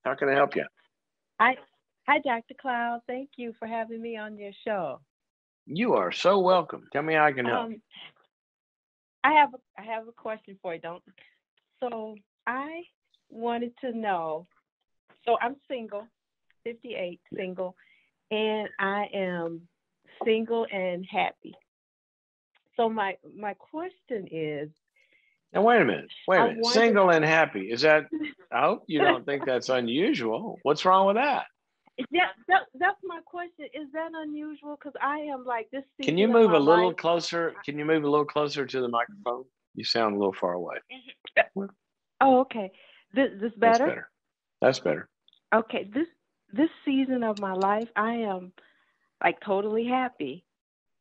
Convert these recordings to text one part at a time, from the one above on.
How can I help you? Hi, hi, Dr. Cloud. Thank you for having me on your show. You are so welcome. Tell me how I can help. Um, I have a question for you. Don't. So I wanted to know. So I'm single, 58, single, and I am single and happy. So my question is, Now, wait a minute. Wait a I minute. wonder. Single and happy. Is that, I hope you don't think that's unusual. What's wrong with that? Yeah, that's my question. Is that unusual? Because I am like this Can you season of move my a little life. closer? Can you move a little closer to the microphone? You sound a little far away. Well, Oh, okay. This that's better? better. That's better. Okay, this season of my life, I am like totally happy.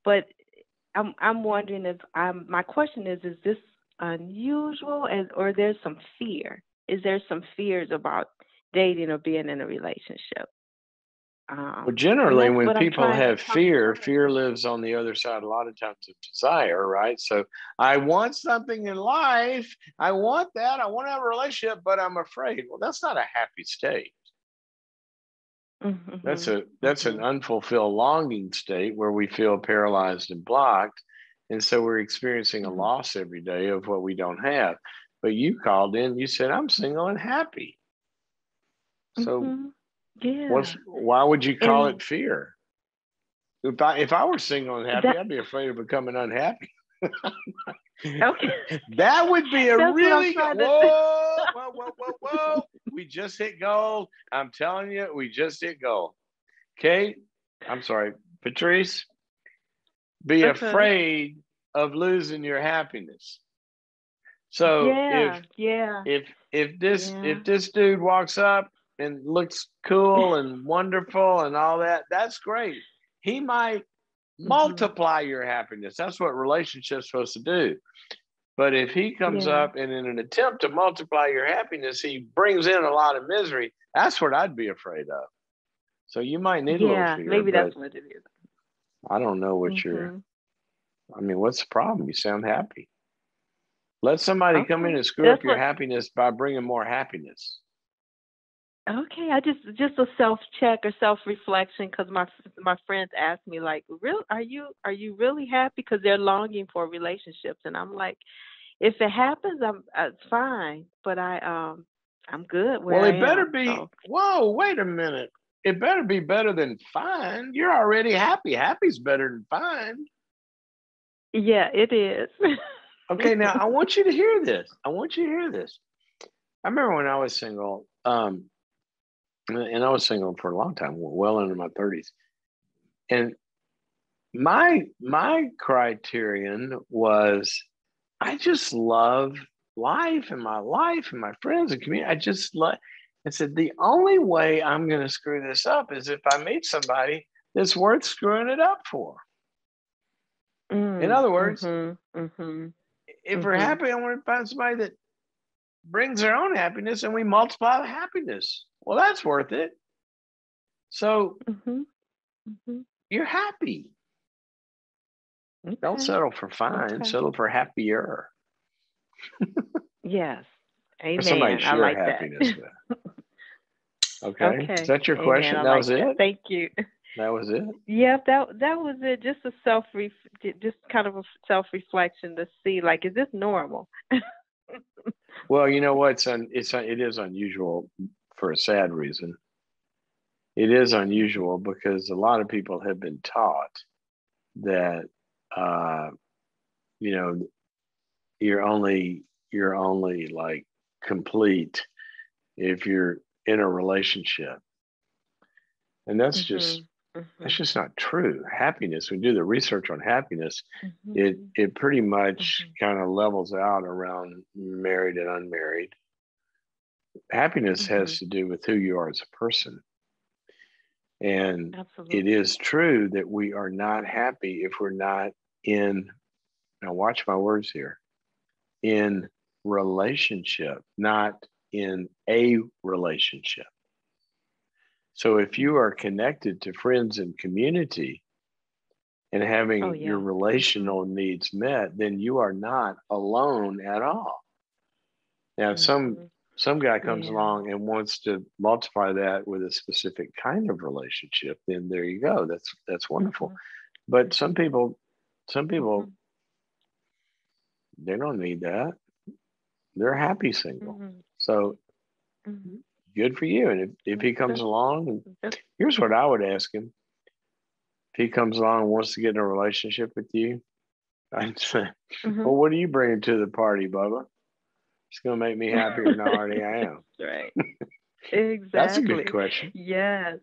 But I'm wondering if I'm my question is this unusual and or there's some fear? Is there some fears about dating or being in a relationship? Well, And generally, that's when what I'm people trying to have come to fear, terms fear with. lives on the other side a lot of times of desire, right? So I want something in life. I want that. I want to have a relationship, but I'm afraid. Well, that's not a happy state. Mhm. That's an Mhm. unfulfilled longing state where we feel paralyzed and blocked. And so we're experiencing a Mhm. loss every day of what we don't have. But you called in, you said, I'm single and happy. So Mhm. Yeah. why would you call And it fear? If I were single and happy, that I'd be afraid of becoming unhappy. okay. That would be a That's what I'm really good. trying to do. Whoa, whoa, whoa, whoa, whoa. We just hit gold. I'm telling you, we just hit gold. Kate, I'm sorry, Patrice, be Uh-huh. afraid of losing your happiness. So Yeah, yeah, if yeah. this dude walks up and looks cool and wonderful and all that, that's great. He might Mhm. multiply your happiness. That's what relationships supposed to do. But if he comes Yeah. up and in an attempt to multiply your happiness, he brings in a lot of misery, that's what I'd be afraid of. So you might need a little Yeah, fear, maybe but that's what it is. I don't know what you're, Mhm. I mean, what's the problem? You sound happy. Let somebody come in Okay. and screw up That's your what happiness by bringing more happiness. okay, I just a self check or self reflection cuz my friends ask me like, "Real are you really happy cuz they're longing for relationships?" And I'm like, "If it happens, it's fine, but I'm good where Well, I it better am." be, So, whoa, wait a minute. It better be better than fine. You're already happy. Happy's better than fine. yeah, it is. Okay, now I want you to hear this. I want you to hear this. I remember when I was single, and I was single for a long time, well into my 30s. And my criterion was I just love life and my friends and community. I just love. I said the only way I'm going to screw this up is if I meet somebody that's worth screwing it up for. In Mm, other words, mhm, mhm, if we're mhm, happy, I want to find somebody that brings their own happiness and we multiply the happiness. Well, that's worth it. So mhm, mhm. you're happy. Don't Okay, settle for fine, okay. settle for happier. Yes. Or somebody Amen. I share like that. happiness with. Okay. Is Okay. that your Amen. question? I That like was that. it? Thank you. That was it? Yep, that was it. Just a just kind of a self reflection to see like, is this normal? Well, you know what? It is unusual for a sad reason. It is Mhm. unusual because a lot of people have been taught that uh, you know you're only like complete if you're in a relationship, and Mhm. that's Mhm. just not true. Happiness, we do the research on happiness, it Mhm. it pretty much Mhm. kind of levels out around married and unmarried. Happiness has Mhm. to do with who you are as a person. And it Absolutely. is true that we are not happy if we're not in, now watch my words here, in relationship, not in a relationship. So if you Mhm. are connected to friends and community and Oh having your yes. Mhm. relational needs met, then you are not alone at all. Now, some Mhm. Some guy comes Yeah. along and wants to multiply that with a specific kind of relationship, then there you go. That's wonderful. Mhm. But Mhm. some people, Mhm. they don't need that. They're happy single. Mhm. So Mhm. good for you. And if he comes That's, along, and that's, here's what I would ask him. If he comes along and wants to get in a relationship with you, I'd say, mhm. well, what are you bringing to the party, Bubba? It's going to make me happier than I already am. Right. That's a good Exactly. question. Yes.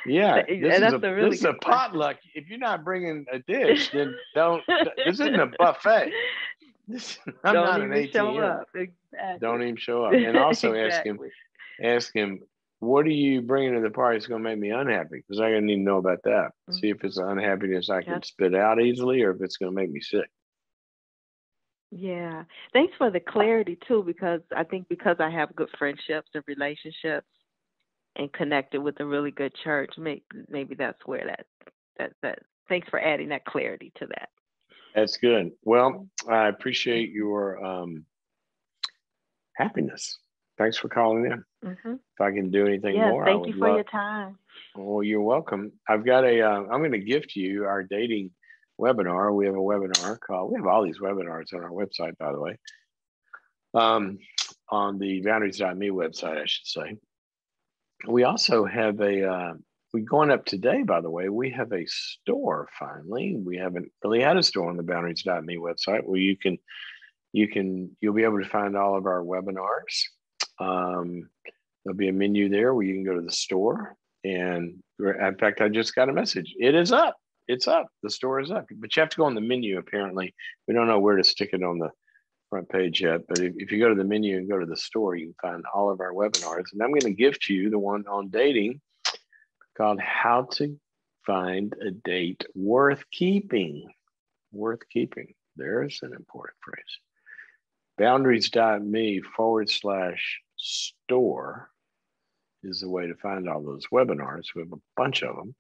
Yeah, And that's a this really is a good question. potluck. If you're not bringing a dish, then don't. This isn't a buffet. I'm Don't not an even show ATM. up. Don't Exactly. even show up. And also Exactly. ask him, what are you bringing to the party that's going to make me unhappy? Because I need to know about that. See if it's Mhm. an unhappiness I can That's spit out easily, or if it's going to make me sick. yeah. Thanks for the clarity too, because I think because I have good friendships and relationships and connected with a really good church, maybe that's where that. Thanks for adding that clarity to that. That's good. Well, I appreciate Mm-hmm. your happiness. Thanks for calling in. Mm-hmm. If I can do anything Yes. more, I Thank would you for love. your time. Well, you're welcome. I've got a. I'm going to gift you our dating webinar. We have a webinar called. We have all these webinars on our website, by the way. On the boundaries.me website, I should say. We also have a. We going up today, by the way. We have a store finally. We haven't really had a store on the boundaries.me website where you'll be able to find all of our webinars. Um, There'll be a menu there where you can go to the store. And in fact, I just got a message. It is up. It's up. The store is up. But you have to go on the menu, apparently. We don't know where to stick it on the front page yet. But if you go to the menu and go to the store, you can find all of our webinars. And I'm going to gift you the one on dating called How to Find a Date Worth Keeping. Worth keeping. There's an important phrase. Boundaries.me/store is the way to find all those webinars. We have a bunch of them.